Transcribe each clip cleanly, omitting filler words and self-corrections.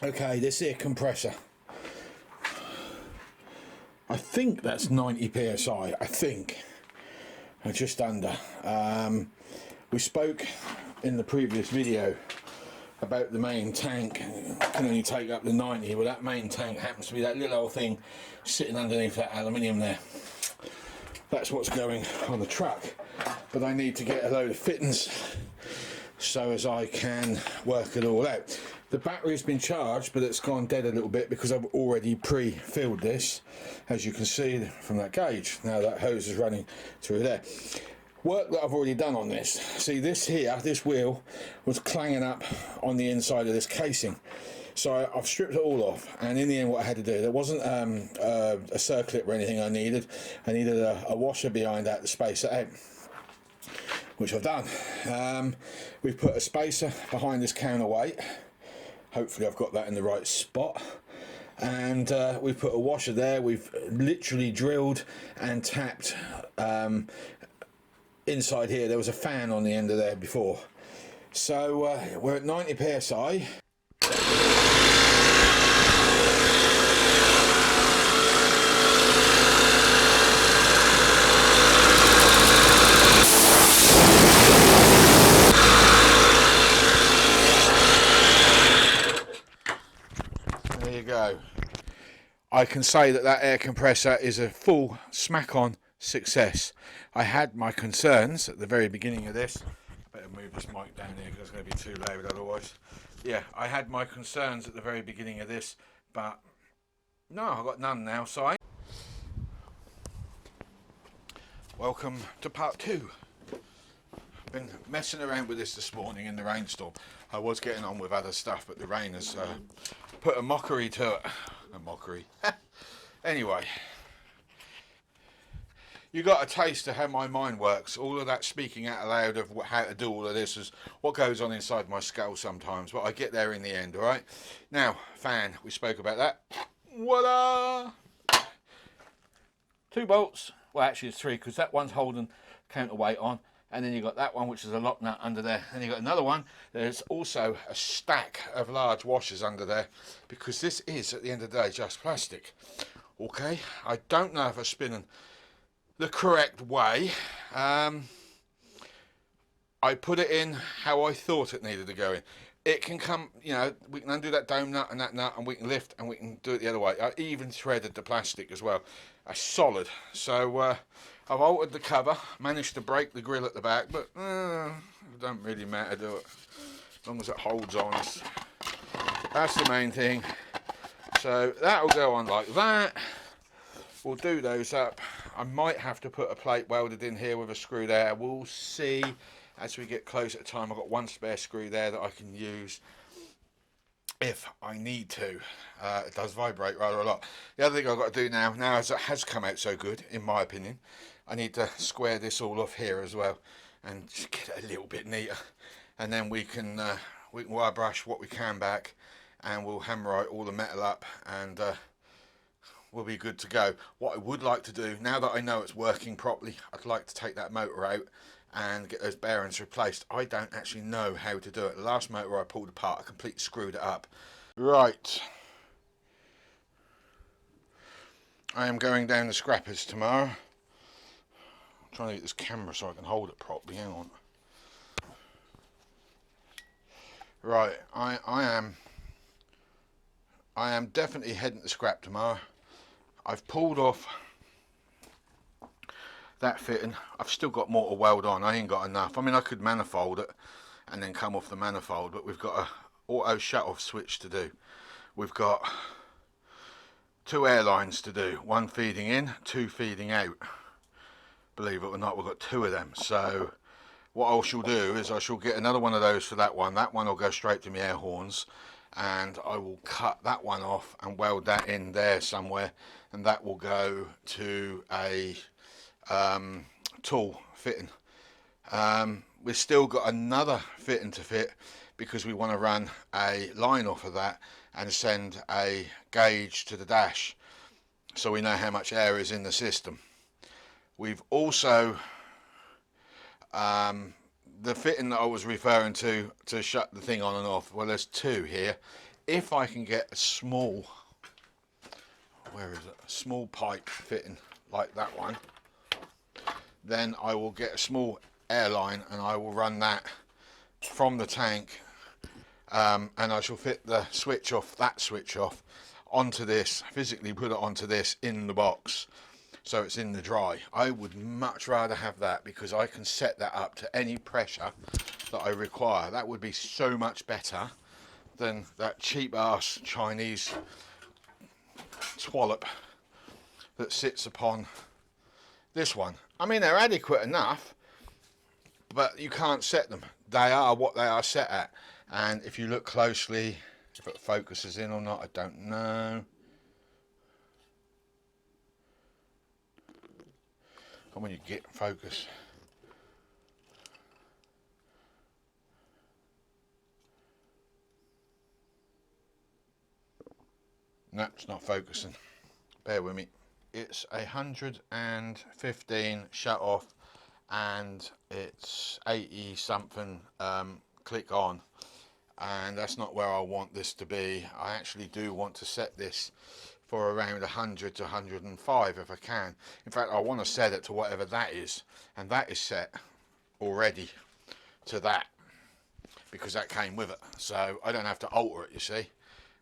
Okay, this here compressor, I think that's 90 psi, I think, or just under. We spoke in the previous video about the main tank can only take up to 90. Well, that main tank happens to be that little old thing sitting underneath that aluminium there. That's what's going on the truck, but I need to get a load of fittings so as I can work it all out. The battery's been charged, but it's gone dead a little bit because I've already pre-filled this, as you can see from that gauge. Now that hose is running through there. Work that I've already done on this. See, this here, this wheel was clanging up on the inside of this casing. So I've stripped it all off, and in the end what I had to do, there wasn't a circlip or anything I needed. I needed a washer behind that to space it out, which I've done. We've put a spacer behind this counterweight. Hopefully I've got that in the right spot. And we've put a washer there. We've literally drilled and tapped inside here. There was a fan on the end of there before. So we're at 90 psi. There you go. I can say that that air compressor is a full smack-on success. I had my concerns at the very beginning of this. Better move this mic down here because it's going to be too loud otherwise. Yeah, I had my concerns at the very beginning of this, but no, I've got none now. So welcome to part 2. I've been messing around with this morning in the rainstorm. I was getting on with other stuff, but the rain has put a mockery to it. A mockery. Anyway, you got a taste of how my mind works. All of that speaking out loud of how to do all of this is what goes on inside my skull sometimes, but I get there in the end. All right, now fan, we spoke about that. Voila! 2 bolts. Well, actually it's 3 because that one's holding counterweight on, and then you got that one which is a lock nut under there, and you got another one. There's also a stack of large washers under there because this is at the end of the day just plastic. Okay, I don't know if I'm spinning the correct way. I put it in how I thought it needed to go in. It can come, you know, we can undo that dome nut and that nut, and we can lift and we can do it the other way. I even threaded the plastic as well. A solid. So I've altered the cover, managed to break the grill at the back, but it don't really matter, do it? As long as it holds on. That's the main thing. So that'll go on like that. We'll do those up. I might have to put a plate welded in here with a screw there. We'll see as we get closer to time. I've got one spare screw there that I can use if I need to. It does vibrate rather a lot. The other thing I've got to do now as it has come out so good, in my opinion, I need to square this all off here as well and just get it a little bit neater. And then we can wire brush what we can back, and we'll hammerite all the metal up, and we'll be good to go. What I would like to do, now that I know it's working properly, I'd like to take that motor out and get those bearings replaced. I don't actually know how to do it. The last motor I pulled apart, I completely screwed it up. Right. I am going down the scrappers tomorrow. I'm trying to get this camera so I can hold it properly. Hang on. Right, I am definitely heading to scrap tomorrow. I've pulled off that fitting. I've still got more to weld on. I ain't got enough. I mean, I could manifold it and then come off the manifold, but we've got a auto shut off switch to do. We've got 2 air lines to do, 1 feeding in, 2 feeding out. Believe it or not, we've got 2 of them. So what I shall do is I shall get another one of those for that one. That one will go straight to my air horns, and I will cut that one off and weld that in there somewhere, and that will go to a tool fitting. We've still got another fitting to fit because we want to run a line off of that and send a gauge to the dash so we know how much air is in the system. We've also the fitting that I was referring to shut the thing on and off, well, there's 2 here. if I can get a small, where is it, a small pipe fitting like that one, then I will get a small air line and I will run that from the tank, and I shall fit the switch off, that switch off, onto this, physically put it onto this in the box so it's in the dry. I would much rather have that because I can set that up to any pressure that I require. That would be so much better than that cheap ass Chinese twallop that sits upon this one. I mean, they're adequate enough, but you can't set them. They are what they are set at. And if you look closely, if it focuses in or not, I don't know. Come on, you get focus. No, it's not focusing. Bear with me. It's 115 shut off and it's 80 something click on, and that's not where I want this to be. I actually do want to set this for around 100 to 105 if I can. In fact, I want to set it to whatever that is, and that is set already to that because that came with it, so I don't have to alter it, you see,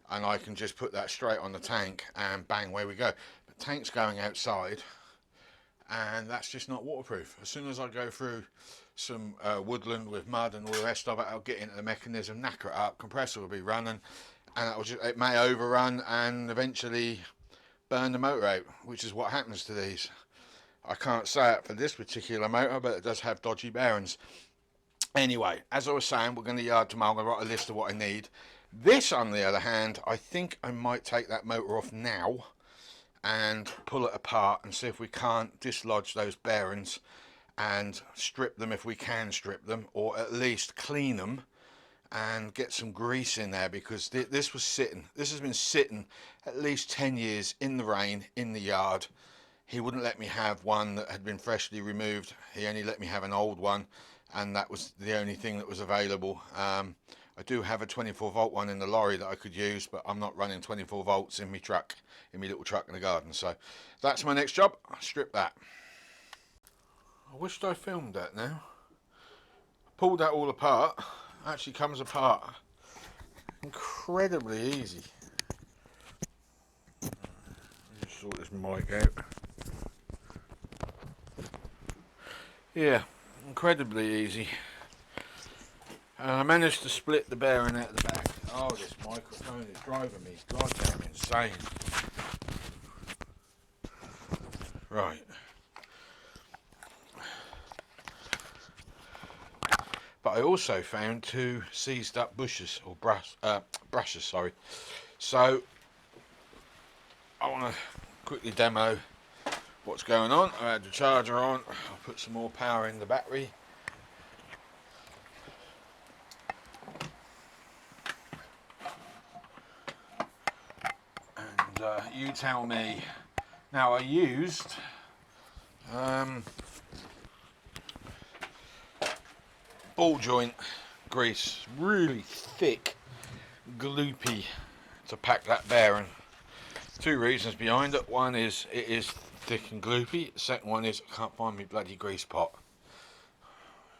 and I can just put that straight on the tank and bang, away we go. The tank's going outside and that's just not waterproof. As soon as I go through some woodland with mud and all the rest of it, I'll get into the mechanism, knacker it up, compressor will be running, and it may overrun and eventually burn the motor out, which is what happens to these. I can't say it for this particular motor, but it does have dodgy bearings. Anyway, as I was saying, we're going to yard tomorrow. I'm going to write a list of what I need. This, on the other hand, I think I might take that motor off now and pull it apart and see if we can't dislodge those bearings and strip them if we can strip them, or at least clean them and get some grease in there, because this has been sitting at least 10 years in the rain in the yard. He wouldn't let me have one that had been freshly removed. He only let me have an old one, and that was the only thing that was available. I do have a 24 volt one in the lorry that I could use, but I'm not running 24 volts in my truck, in my little truck in the garden. So that's my next job. I'll strip that. I wished I filmed that now. Pulled that all apart. Actually comes apart incredibly easy. Let me just sort this mic out. Yeah, incredibly easy. And I managed to split the bearing out the back. Oh, this microphone is driving me goddamn insane. Right. But I also found 2 seized up bushes, or brushes, sorry. So I want to quickly demo what's going on. I had the charger on. I'll put some more power in the battery. You tell me. Now, I used ball joint grease, really thick, gloopy, to pack that bearing. 2 reasons behind it. One is it is thick and gloopy. The second one is I can't find my bloody grease pot.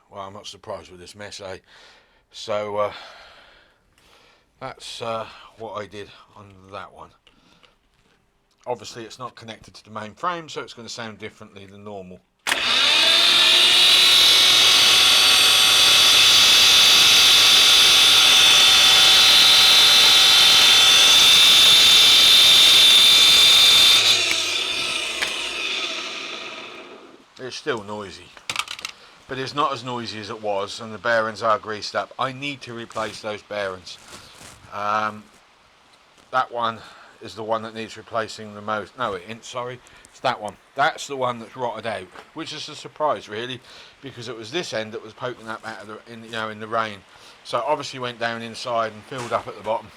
Well, I'm not surprised with this mess, eh? So that's what I did on that one. Obviously it's not connected to the main frame, so it's going to sound differently than normal. It's still noisy, but it's not as noisy as it was, and the bearings are greased up. I need to replace those bearings. That one is the one that needs replacing the most. No, it isn't, sorry. It's that one. That's the one that's rotted out, which is a surprise, really, because it was this end that was poking up out of the, in the rain. So it obviously went down inside and filled up at the bottom.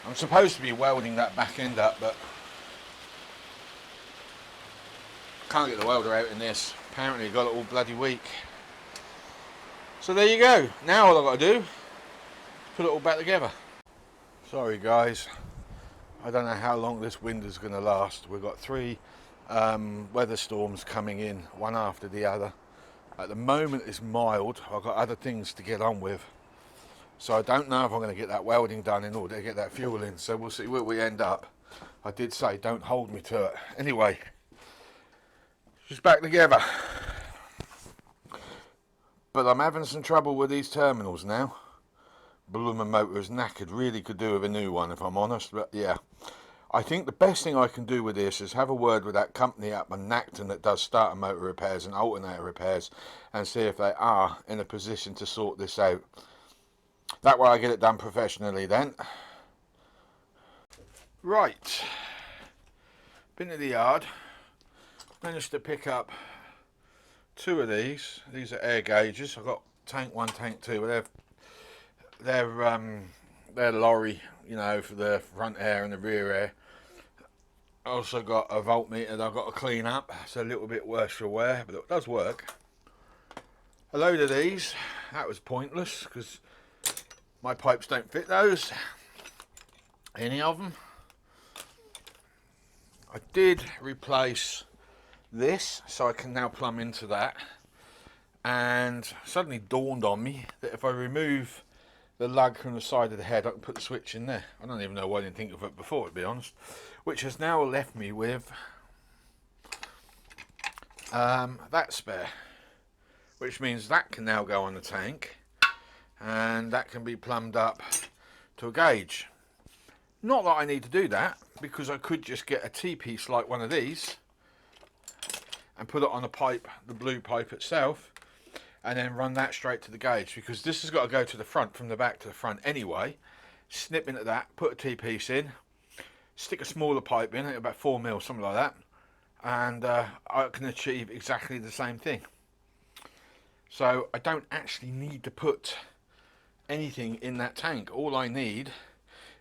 I'm supposed to be welding that back end up, but can't get the welder out in this. Apparently got it all bloody weak. So there you go. Now all I've got to do is put it all back together. Sorry guys, I don't know how long this winter's going to last. We've got 3 weather storms coming in, one after the other. At the moment it's mild. I've got other things to get on with. So I don't know if I'm going to get that welding done in order to get that fuel in. So we'll see where we end up. I did say don't hold me to it. Anyway, just back together. But I'm having some trouble with these terminals now. Blooming motor is knackered. Really could do with a new one if I'm honest. But yeah, I think the best thing I can do with this is have a word with that company up in Nacton that does starter motor repairs and alternator repairs and see if they are in a position to sort this out. That way I get it done professionally then. Right, been to the yard, managed to pick up 2 of these. These are air gauges. I've got tank 1, tank 2. They're lorry, you know, for the front air and the rear air. I also got a voltmeter that I've got to clean up. It's a little bit worse for wear, but it does work. A load of these. That was pointless because my pipes don't fit those, any of them. I did replace this, so I can now plumb into that. And suddenly dawned on me that if I remove the lug from the side of the head, I can put the switch in there. I don't even know why I didn't think of it before, to be honest. Which has now left me with that spare, which means that can now go on the tank. And that can be plumbed up to a gauge. Not that I need to do that, because I could just get a T-piece like one of these and put it on a pipe, the blue pipe itself, and then run that straight to the gauge, because this has got to go to the front from the back to the front anyway. Snip into that, put a T-piece in, stick a smaller pipe in, about 4 mil, something like that, and I can achieve exactly the same thing. So I don't actually need to put anything in that tank. All I need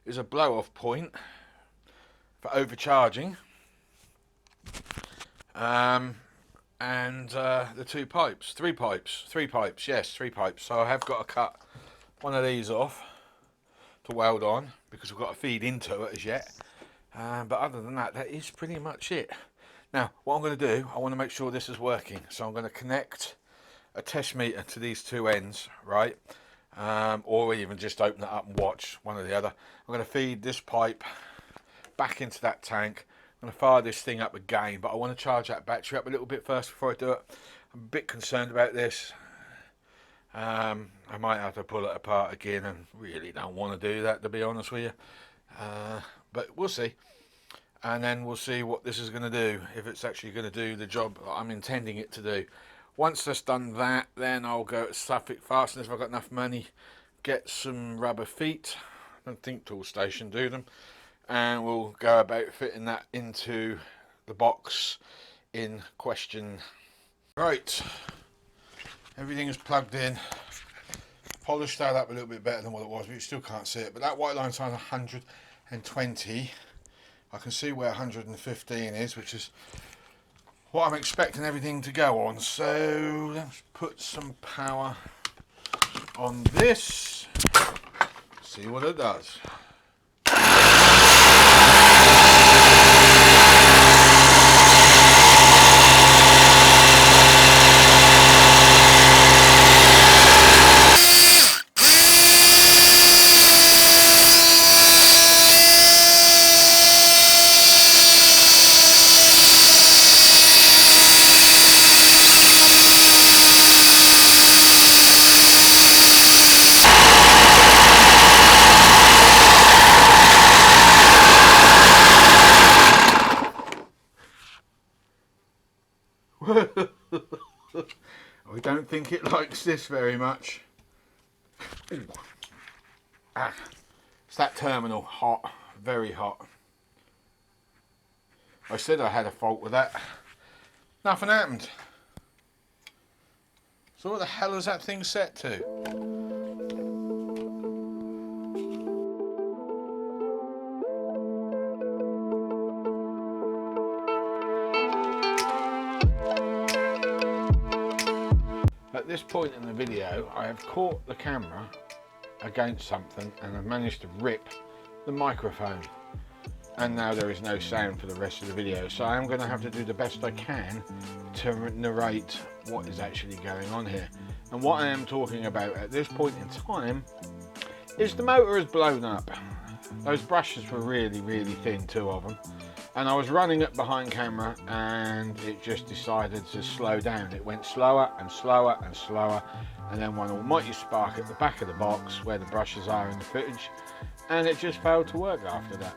is a blow off point for overcharging, and the 2 pipes, 3 pipes, yes, 3 pipes. So I have got to cut one of these off to weld on because we've got to feed into it as yet, but other than that, that is pretty much it. Now what I'm going to do, I want to make sure this is working, so I'm going to connect a test meter to these 2 ends, right? Or even just open it up and watch, one or the other. I'm going to feed this pipe back into that tank. I'm going to fire this thing up again, but I want to charge that battery up a little bit first before I do it. I'm a bit concerned about this. I might have to pull it apart again, and really don't want to do that, to be honest with you. But we'll see. And then we'll see what this is going to do, if it's actually going to do the job I'm intending it to do. Once that's done that, then I'll go to Suffolk Fasteners if I've got enough money, get some rubber feet. I don't think Toolstation do them. And we'll go about fitting that into the box in question. Right, everything is plugged in. Polished that up a little bit better than what it was, but you still can't see it. But that white line sign 120. I can see where 115 is, which is what I'm expecting everything to go on. So let's put some power on this, see what it does. I don't think it likes this very much. It's that terminal, hot, very hot. I said I had a fault with that. Nothing happened. So what the hell is that thing set to? At this point in the video, I have caught the camera against something and I've managed to rip the microphone, and now there is no sound for the rest of the video, so I am going to have to do the best I can to narrate what is actually going on here. And what I am talking about at this point in time is the motor has blown up. Those brushes were really, really thin, 2 of them, and I was running it behind camera and it just decided to slow down. It went slower and slower and slower, and then one almighty spark at the back of the box where the brushes are in the footage, and it just failed to work after that.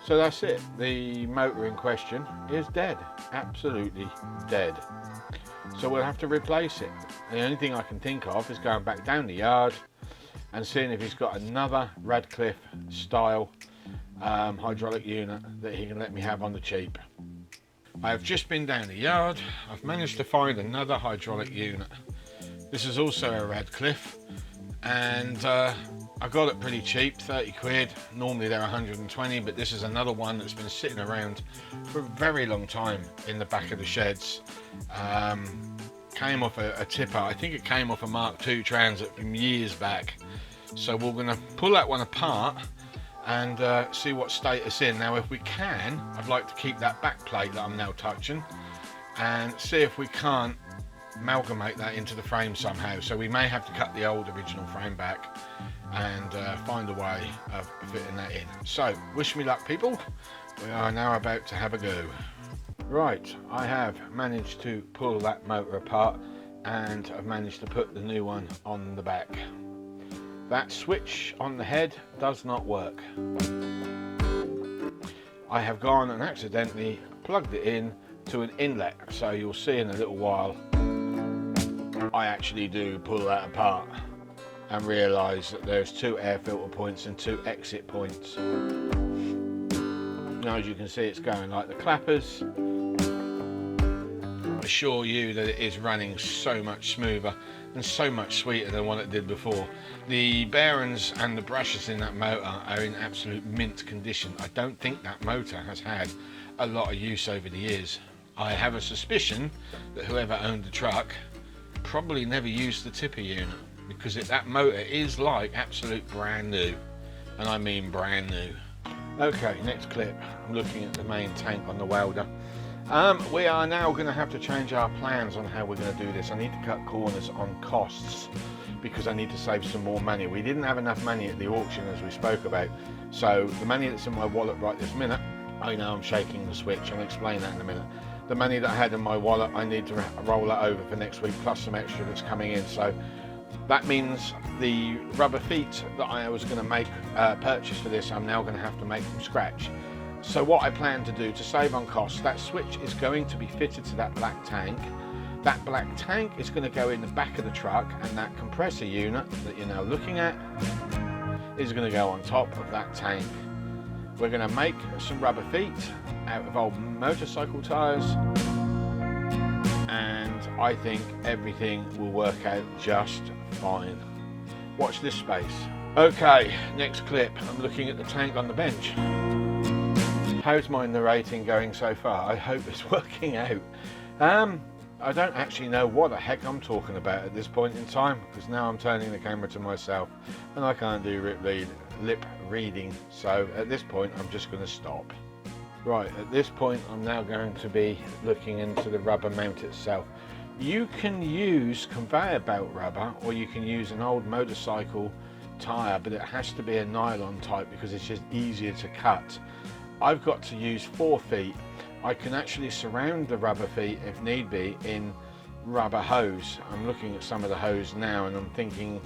So that's it. The motor in question is dead, absolutely dead. So we'll have to replace it. The only thing I can think of is going back down the yard and seeing if he's got another Radcliffe style hydraulic unit that he can let me have on the cheap. I have just been down the yard. I've managed to find another hydraulic unit. This is also a Radcliffe, and I got it pretty cheap, 30 quid. Normally they're 120, but this is another one that's been sitting around for a very long time in the back of the sheds. Came off a tipper. I think it came off a Mark II Transit from years back. So we're going to pull that one apart and see what state it's in. Now, if we can, I'd like to keep that back plate that I'm now touching and see if we can't amalgamate that into the frame somehow. So we may have to cut the old original frame back and find a way of fitting that in. So wish me luck, people. We are now about to have a go. Right, I have managed to pull that motor apart and I've managed to put the new one on the back. That switch on the head does not work. I have gone and accidentally plugged it in to an inlet, so you'll see in a little while I actually do pull that apart and realise that there's 2 air filter points and 2 exit points. Now, as you can see, it's going like the clappers. I assure you that it is running so much smoother and so much sweeter than what it did before. The bearings and the brushes in that motor are in absolute mint condition. I don't think that motor has had a lot of use over the years. I have a suspicion that whoever owned the truck probably never used the tipper unit, because that motor is like absolute brand new, and I mean brand new. Okay, next clip. I'm looking at the main tank on the welder. We are now going to have to change our plans on how we're going to do this. I need to cut corners on costs because I need to save some more money. We didn't have enough money at the auction, as we spoke about, so the money that's in my wallet right this minute, I know I'm shaking the switch, I'll explain that in a minute. The money that I had in my wallet, I need to roll that over for next week, plus some extra that's coming in. So that means the rubber feet that I was going to purchase for this, I'm now going to have to make from scratch. So what I plan to do to save on costs, that switch is going to be fitted to that black tank. That black tank is going to go in the back of the truck, and that compressor unit that you're now looking at is going to go on top of that tank. We're going to make some rubber feet out of old motorcycle tyres, and I think everything will work out just fine. Watch this space. Okay, next clip. I'm looking at the tank on the bench. How's my narrating going so far? I hope it's working out. I don't actually know what the heck I'm talking about at this point in time, because now I'm turning the camera to myself and I can't do lip reading. So at this point I'm just going to stop. Right, at this point I'm now going to be looking into the rubber mount itself. You can use conveyor belt rubber, or you can use an old motorcycle tyre, but it has to be a nylon type because it's just easier to cut. I've got to use 4 feet. I can actually surround the rubber feet if need be in rubber hose. I'm looking at some of the hose now and I'm thinking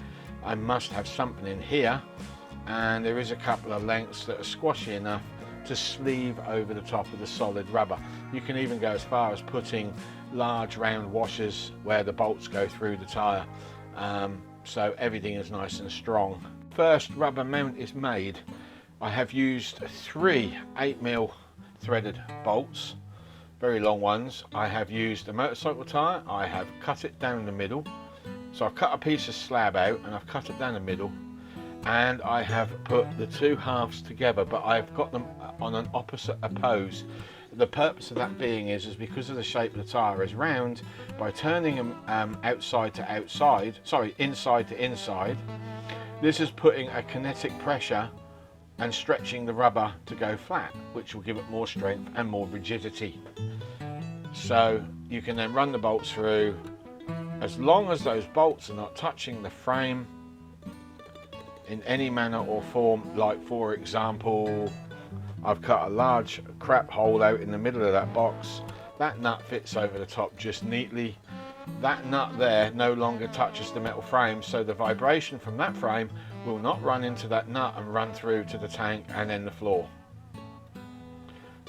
I must have something in here, and there is a couple of lengths that are squashy enough to sleeve over the top of the solid rubber. You can even go as far as putting large round washers where the bolts go through the tyre, so everything is nice and strong. First rubber mount is made. I have used 3 8mm threaded bolts, very long ones. I have used a motorcycle tyre. I have cut it down the middle. So I've cut a piece of slab out and I've cut it down the middle, and I have put the 2 halves together, but I've got them on an opposite oppose. The purpose of that being is because of the shape of the tyre is round, by turning them outside to outside, sorry, inside to inside, this is putting a kinetic pressure and stretching the rubber to go flat, which will give it more strength and more rigidity. So you can then run the bolts through, as long as those bolts are not touching the frame in any manner or form. Like, for example, I've cut a large crap hole out in the middle of that box. That nut fits over the top just neatly. That nut there no longer touches the metal frame, so the vibration from that frame will not run into that nut and run through to the tank and then the floor.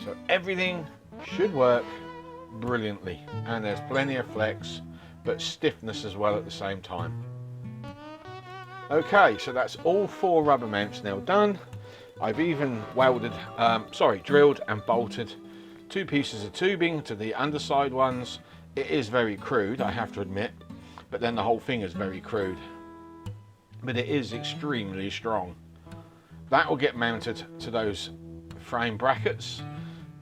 So everything should work brilliantly, and there's plenty of flex but stiffness as well at the same time. Okay, so that's all 4 rubber mounts now done. I've even drilled and bolted 2 pieces of tubing to the underside ones. It is very crude, I have to admit, but then the whole thing is very crude. But it is extremely strong. That will get mounted to those frame brackets.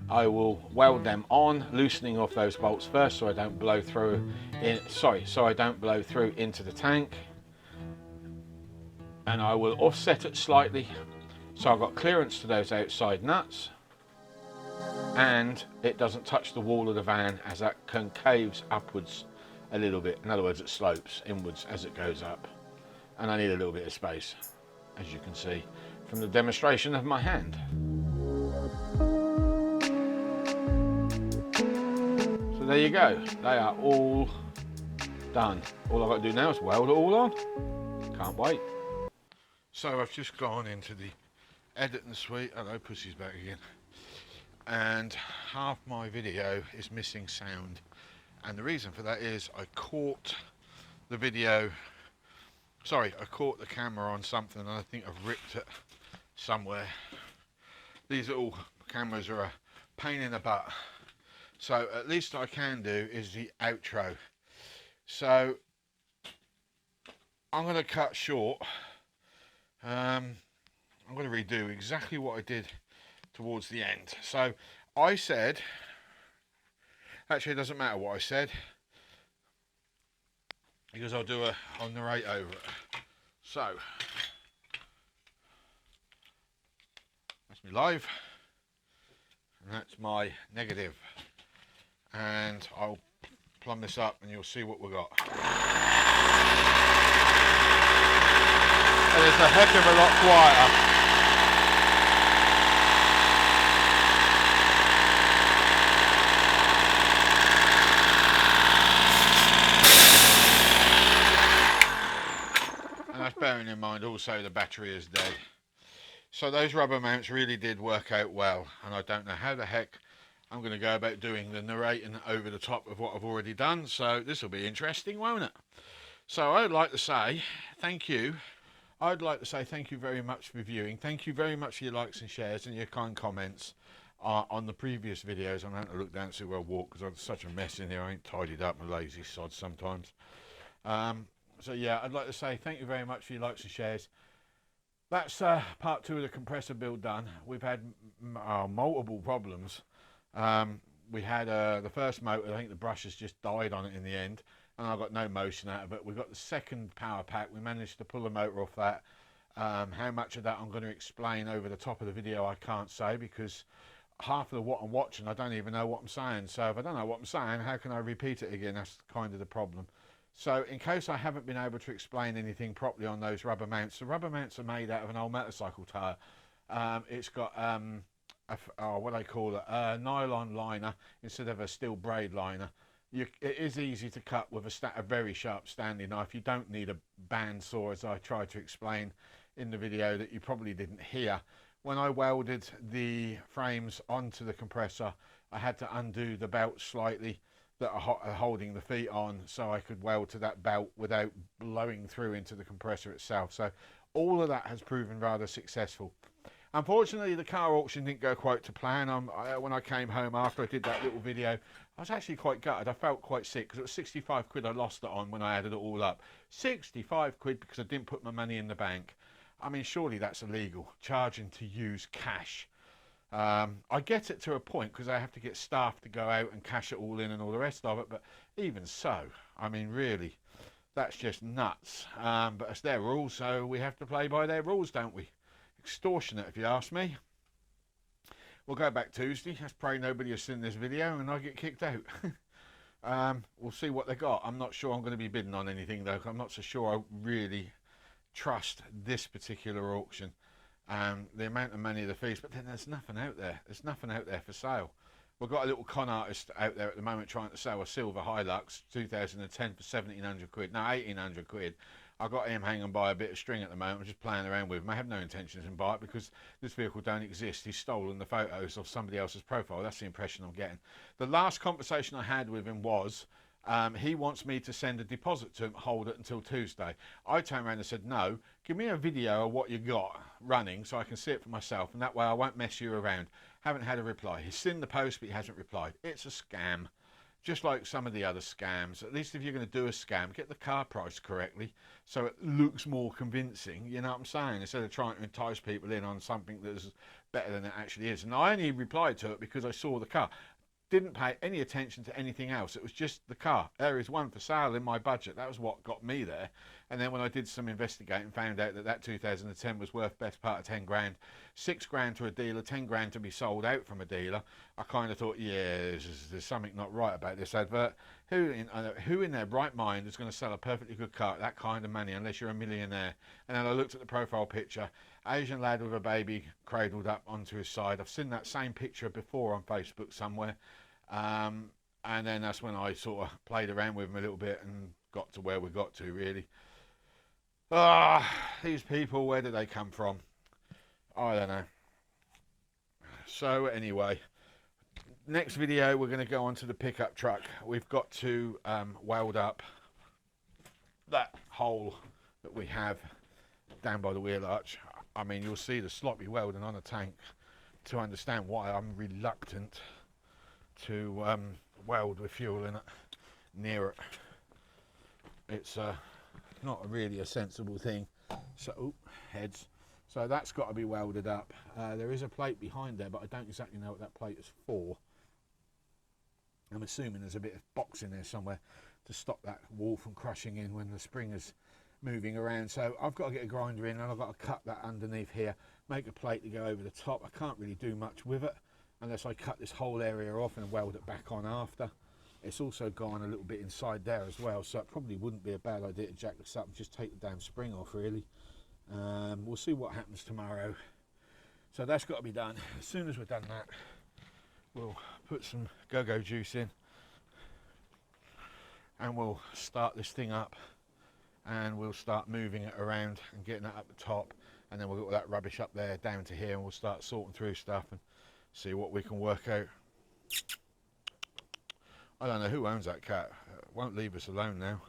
I will weld them on, loosening off those bolts first so I don't blow through into the tank. And I will offset it slightly so I've got clearance to those outside nuts, and it doesn't touch the wall of the van as that concaves upwards a little bit. In other words, it slopes inwards as it goes up, and I need a little bit of space, as you can see from the demonstration of my hand. So there you go, they are all done. All I've got to do now is weld it all on. Can't wait. So I've just gone into the editing suite. Hello, Pussy's back again. And half my video is missing sound. And the reason for that is I caught the camera on something, and I think I've ripped it somewhere. These little cameras are a pain in the butt. So at least I can do is the outro. So I'm going to cut short. I'm going to redo exactly what I did towards the end. So I said, actually it doesn't matter what I said, because I'll narrate over it. So that's my live, and that's my negative, and I'll plumb this up and you'll see what we got. And it's a heck of a lot quieter. And that's bearing in mind also the battery is dead. So those rubber mounts really did work out well, and I don't know how the heck I'm going to go about doing the narrating over the top of what I've already done. So this will be interesting, won't it? So I'd like to say thank you. I'd like to say thank you very much for viewing. Thank you very much for your likes and shares and your kind comments on the previous videos. I'm going to look down and see where I walk, because I'm such a mess in here. I ain't tidied up, my lazy sod sometimes. So yeah, I'd like to say thank you very much for your likes and shares. That's part 2 of the compressor build done. We've had multiple problems. We had the first motor, I think the brushes just died on it in the end, and I got no motion out of it. We've got the second power pack. We managed to pull the motor off that. How much of that I'm going to explain over the top of the video I can't say, because half of what I'm watching I don't even know what I'm saying. So if I don't know what I'm saying, how can I repeat it again? That's kind of the problem. So in case I haven't been able to explain anything properly on those rubber mounts, the rubber mounts are made out of an old motorcycle tyre. It's got what they call it, a nylon liner instead of a steel braid liner. It is easy to cut with a very sharp Stanley knife. You don't need a bandsaw, as I tried to explain in the video that you probably didn't hear. When I welded the frames onto the compressor, I had to undo the belt slightly that are holding the feet on, so I could weld to that belt without blowing through into the compressor itself. So all of that has proven rather successful. Unfortunately, the car auction didn't go quite to plan. When I came home after I did that little video, I was actually quite gutted. I felt quite sick, because it was 65 quid I lost it on when I added it all up. 65 quid because I didn't put my money in the bank. I mean, surely that's illegal, charging to use cash. I get it to a point because I have to get staff to go out and cash it all in and all the rest of it, but even so, I mean, really, that's just nuts. But it's their rules, so we have to play by their rules, don't we? Extortionate, if you ask me. We'll go back Tuesday. Let's pray nobody has seen this video and I get kicked out. We'll see what they got. I'm not sure I'm going to be bidding on anything though. I'm not so sure I really trust this particular auction. The amount of money, the fees, but then there's nothing out there. There's nothing out there for sale. We've got a little con artist out there at the moment trying to sell a silver Hilux 2010 for 1,700 quid. No, 1,800 quid. I've got him hanging by a bit of string at the moment. I'm just playing around with him. I have no intentions in buying it because this vehicle don't exist. He's stolen the photos of somebody else's profile. That's the impression I'm getting. The last conversation I had with him was he wants me to send a deposit to him, hold it until Tuesday. I turned around and said, no, give me a video of what you got running so I can see it for myself, and that way I won't mess you around. Haven't had a reply. He's seen the post, but he hasn't replied. It's a scam. Just like some of the other scams. At least if you're going to do a scam, get the car price correctly so it looks more convincing, you know what I'm saying, instead of trying to entice people in on something that's better than it actually is. And I only replied to it because I saw the car. Didn't pay any attention to anything else. It was just the car. There is one for sale in my budget. That was what got me there. And then when I did some investigating, found out that 2010 was worth best part of 10 grand, 6 grand to a dealer, 10 grand to be sold out from a dealer. I kind of thought, yeah, there's something not right about this advert. Who in their right mind is going to sell a perfectly good car at that kind of money unless you're a millionaire? And then I looked at the profile picture. Asian lad with a baby cradled up onto his side. I've seen that same picture before on Facebook somewhere. And then that's when I sort of played around with him a little bit and got to where we got to, really. These people, where do they come from? I don't know. So anyway, next video we're going to go on to the pickup truck. We've got to weld up that hole that we have down by the wheel arch. I mean, you'll see the sloppy welding on a tank to understand why I'm reluctant to weld with fuel in it near it. It's not really a sensible thing. So heads. So that's got to be welded up. There is a plate behind there, but I don't exactly know what that plate is for. I'm assuming there's a bit of box in there somewhere to stop that wall from crushing in when the spring is moving around. So I've got to get a grinder in and I've got to cut that underneath here, make a plate to go over the top. I can't really do much with it unless I cut this whole area off and weld it back on after. It's also gone a little bit inside there as well, so it probably wouldn't be a bad idea to jack this up and just take the damn spring off, really. We'll see what happens tomorrow. So that's got to be done. As soon as we've done that, we'll put some go-go juice in and we'll start this thing up and we'll start moving it around and getting it up the top, and then we'll get all that rubbish up there down to here and we'll start sorting through stuff and see what we can work out. I don't know who owns that cat. Won't leave us alone now.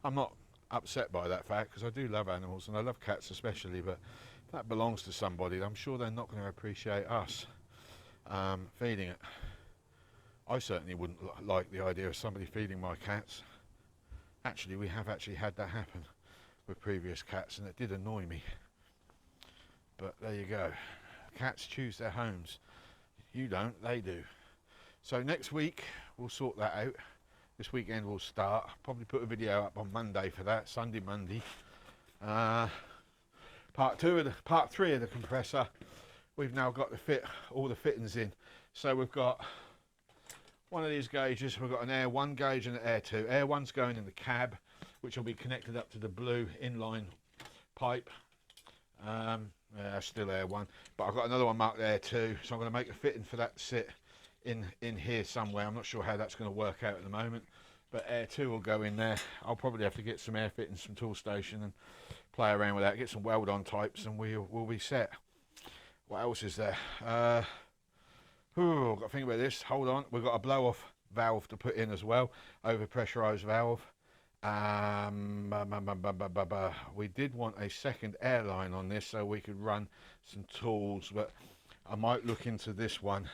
I'm not upset by that fact because I do love animals and I love cats especially, but if that belongs to somebody, I'm sure they're not going to appreciate us feeding it. I certainly wouldn't like the idea of somebody feeding my cats. Actually, we have actually had that happen with previous cats and it did annoy me. But there you go. Cats choose their homes. You don't, they do. So next week we'll sort that out. This weekend we'll start. Probably put a video up on Monday for that, Sunday, Monday. Part 3 of the compressor. We've now got to fit all the fittings in. So we've got one of these gauges. We've got an Air 1 gauge and an Air 2. Air 1's going in the cab, which will be connected up to the blue inline pipe. Yeah, still Air 1, but I've got another one marked Air 2, so I'm going to make a fitting for that to sit in here somewhere. I'm not sure how that's going to work out at the moment, but Air 2 will go in there. I'll probably have to get some air fittings from Toolstation and play around with that, get some weld on types, and we'll be set. What else is there? I've got to think about this. Hold on, we've got a blow off valve to put in as well, over pressurized valve. We did want a second airline on this so we could run some tools, but I might look into this one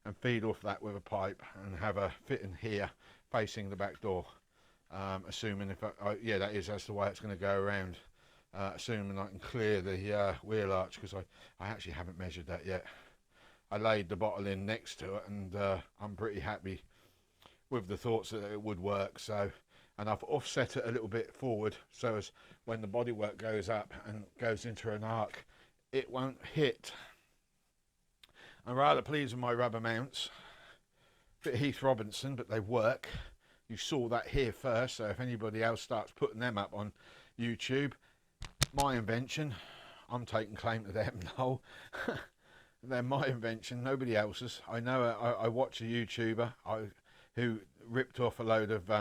and feed off that with a pipe and have a fitting here facing the back door, assuming yeah, that's the way it's going to go around, assuming I can clear the wheel arch, because I actually haven't measured that yet. I laid the bottle in next to it, and I'm pretty happy with the thoughts that it would work. So, and I've offset it a little bit forward, so as when the bodywork goes up and goes into an arc, it won't hit. I'm rather pleased with my rubber mounts. Bit Heath Robinson, but they work. You saw that here first, so if anybody else starts putting them up on YouTube, my invention. I'm taking claim to them now. They're my invention, nobody else's. I know I watch a YouTuber who ripped off a load of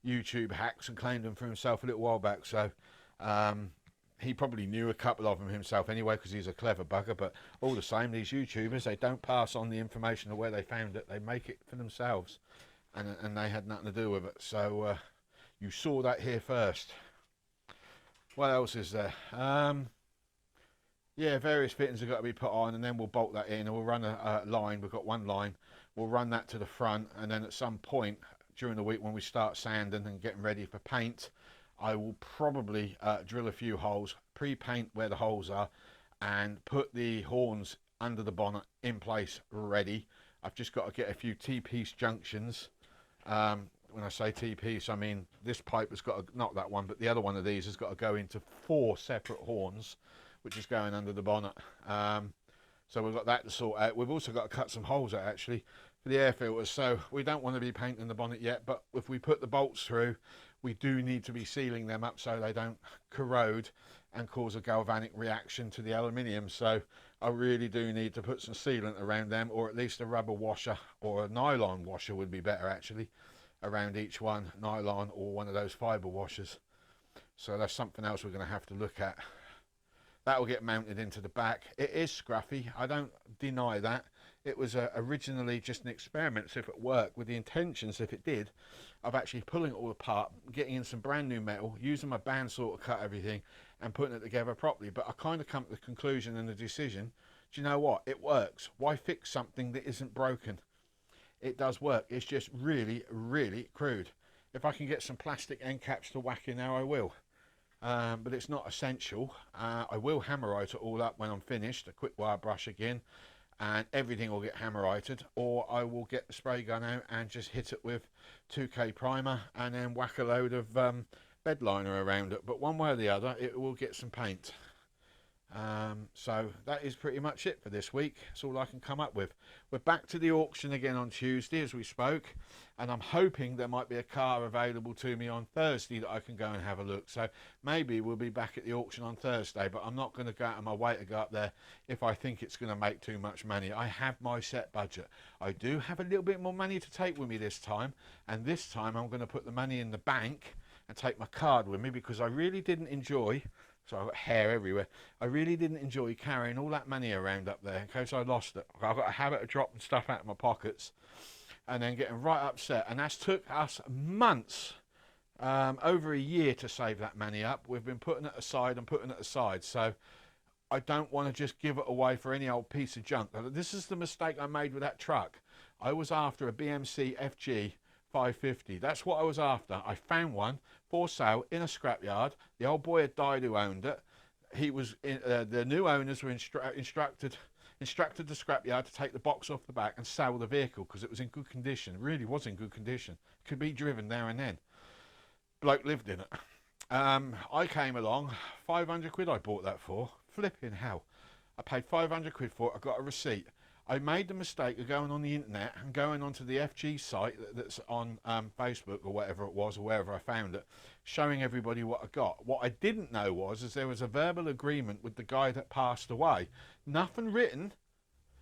YouTube hacks and claimed them for himself a little while back. So he probably knew a couple of them himself anyway, because he's a clever bugger. But all the same, these YouTubers, they don't pass on the information of where they found it. They make it for themselves, and they had nothing to do with it. So you saw that here first. What else is there? Yeah, various fittings have got to be put on, and then we'll bolt that in, and we'll run a line. We've got one line. We'll run that to the front, and then at some point during the week when we start sanding and getting ready for paint, I will probably drill a few holes, pre-paint where the holes are, and put the horns under the bonnet in place ready. I've just got to get a few T-piece junctions. When I say T-piece, I mean this pipe has got to, not that one, but the other one of these has got to go into 4 separate horns, which is going under the bonnet. So we've got that to sort out. We've also got to cut some holes out actually for the air filters. So we don't want to be painting the bonnet yet, but if we put the bolts through, we do need to be sealing them up so they don't corrode and cause a galvanic reaction to the aluminium. So I really do need to put some sealant around them, or at least a rubber washer, or a nylon washer would be better actually, around each one, nylon or one of those fibre washers. So that's something else we're going to have to look at. That will get mounted into the back. It is scruffy, I don't deny that. It was originally just an experiment, so if it worked, with the intentions, if it did, of actually pulling it all apart, getting in some brand new metal, using my bandsaw to cut everything and putting it together properly. But I kind of come to the conclusion and the decision, do you know what, it works. Why fix something that isn't broken? It does work. It's just really, really crude. If I can get some plastic end caps to whack in there, I will. But it's not essential. I will hammerite it all up when I'm finished, a quick wire brush again, and everything will get hammerited, or I will get the spray gun out and just hit it with 2K primer and then whack a load of bed liner around it. But one way or the other, it will get some paint. So that is pretty much it for this week. That's all I can come up with. We're back to the auction again on Tuesday, as we spoke, and I'm hoping there might be a car available to me on Thursday that I can go and have a look. So maybe we'll be back at the auction on Thursday, but I'm not going to go out of my way to go up there if I think it's going to make too much money. I have my set budget. I do have a little bit more money to take with me this time, and this time I'm going to put the money in the bank and take my card with me, because I really didn't enjoy, so I've got hair everywhere, I really didn't enjoy carrying all that money around up there in case I lost it. I've got a habit of dropping stuff out of my pockets and then getting right upset, and that's took us months, over a year, to save that money up. We've been putting it aside and putting it aside, so I don't want to just give it away for any old piece of junk. This is the mistake I made with that truck. I was after a BMC FG 550. That's what I was after. I found one for sale in a scrapyard. The old boy had died who owned it. He was the new owners were instructed the scrapyard to take the box off the back and sell the vehicle, because it was in good condition. It really was in good condition. Could be driven there and then. Bloke lived in it. I came along, 500 quid I bought that for. Flipping hell. I paid 500 quid for it. I got a receipt. I made the mistake of going on the internet and going onto the FG site that's on Facebook or whatever it was, or wherever I found it, showing everybody what I got. What I didn't know was there was a verbal agreement with the guy that passed away. Nothing written,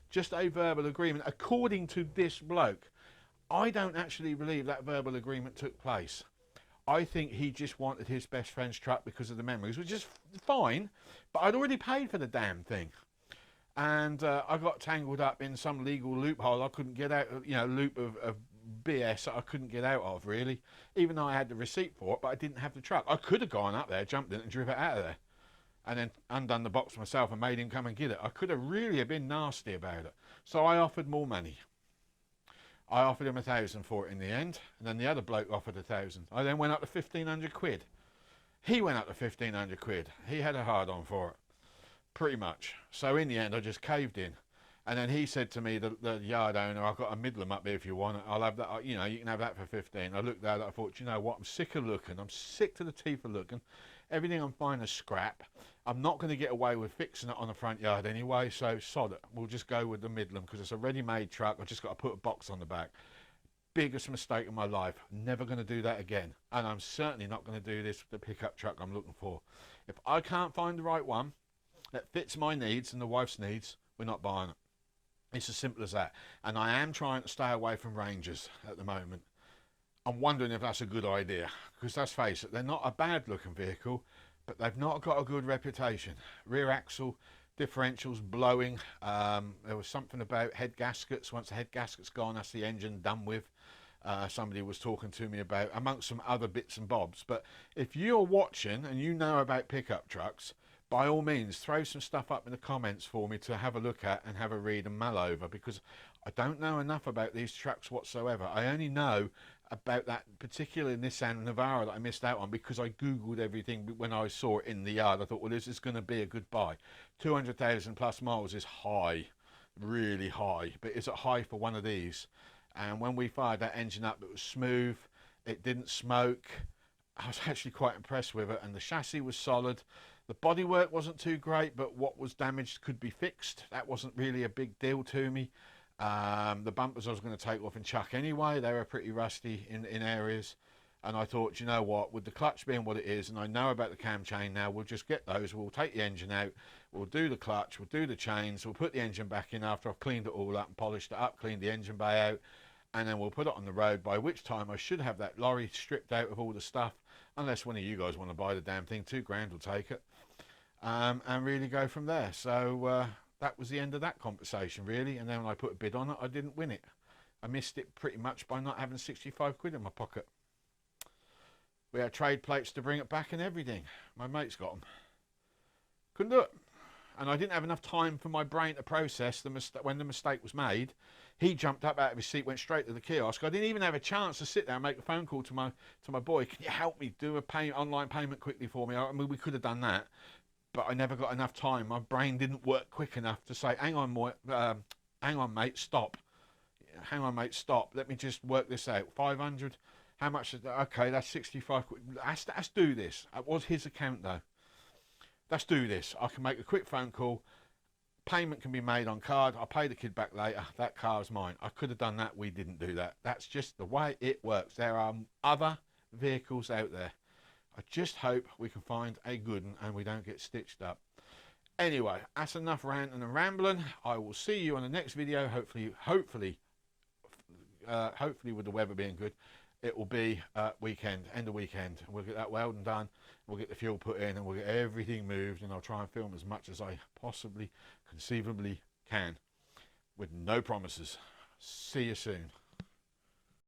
just a verbal agreement, according to this bloke. I don't actually believe that verbal agreement took place. I think he just wanted his best friend's truck because of the memories, which is fine, but I'd already paid for the damn thing. And I got tangled up in some legal loophole I couldn't get out, loop of BS that I couldn't get out of, really. Even though I had the receipt for it, but I didn't have the truck. I could have gone up there, jumped in and driven it out of there, and then undone the box myself and made him come and get it. I could have really been nasty about it. So I offered more money. I offered him 1,000 for it in the end, and then the other bloke offered 1,000. I then went up to 1,500 quid. He went up to 1,500 quid. He had a hard on for it. Pretty much. So in the end, I just caved in. And then he said to me, the yard owner, I've got a Midland up here if you want it. I'll have that, you know, you can have that for 15. I looked at it, I thought, you know what, I'm sick of looking. I'm sick to the teeth of looking. Everything I'm finding is scrap. I'm not going to get away with fixing it on the front yard anyway, so sod it. We'll just go with the Midland because it's a ready-made truck. I've just got to put a box on the back. Biggest mistake of my life. Never going to do that again. And I'm certainly not going to do this with the pickup truck I'm looking for. If I can't find the right one that fits my needs and the wife's needs, we're not buying it. It's as simple as that. And I am trying to stay away from Rangers at the moment. I'm wondering if that's a good idea. Because let's face it, they're not a bad looking vehicle, but they've not got a good reputation. Rear axle, differentials blowing. There was something about head gaskets. Once the head gasket's gone, that's the engine done with. Somebody was talking to me about, amongst some other bits and bobs. But if you're watching and you know about pickup trucks, by all means, throw some stuff up in the comments for me to have a look at and have a read and mull over, because I don't know enough about these trucks whatsoever. I only know about that particular Nissan Navara that I missed out on because I googled everything when I saw it in the yard. I thought, well, this is going to be a good buy. 200,000 plus miles is high, really high, but is it high for one of these? And when we fired that engine up, it was smooth, it didn't smoke. I was actually quite impressed with it, and the chassis was solid. The bodywork wasn't too great, but what was damaged could be fixed. That wasn't really a big deal to me. The bumpers I was going to take off and chuck anyway. They were pretty rusty in areas. And I thought, you know what, with the clutch being what it is, and I know about the cam chain now, we'll just get those. We'll take the engine out. We'll do the clutch. We'll do the chains. We'll put the engine back in after I've cleaned it all up and polished it up, cleaned the engine bay out. And then we'll put it on the road, by which time I should have that lorry stripped out of all the stuff. Unless one of you guys want to buy the damn thing, £2,000 will take it. And really go from there. So that was the end of that conversation, really. And then when I put a bid on it, I didn't win it. I missed it pretty much by not having 65 quid in my pocket. We had trade plates to bring it back and everything. My mate's got them. Couldn't do it. And I didn't have enough time for my brain to process when the mistake was made. He jumped up out of his seat, went straight to the kiosk. I didn't even have a chance to sit there and make a phone call to my boy. Can you help me do a online payment quickly for me? I mean, we could have done that, but I never got enough time. My brain didn't work quick enough to say, hang on, mate, stop. Hang on, mate, stop. Let me just work this out. 500. How much is that? Okay, that's 65 quid. Let's do this. It was his account, though. Let's do this. I can make a quick phone call. Payment can be made on card. I'll pay the kid back later. That car's mine. I could have done that. We didn't do that. That's just the way it works. There are other vehicles out there. I just hope we can find a good one and we don't get stitched up. Anyway, that's enough ranting and rambling. I will see you on the next video. Hopefully with the weather being good, it will be end of weekend. We'll get that welding done. We'll get the fuel put in and we'll get everything moved, and I'll try and film as much as I possibly conceivably can with no promises. See you soon.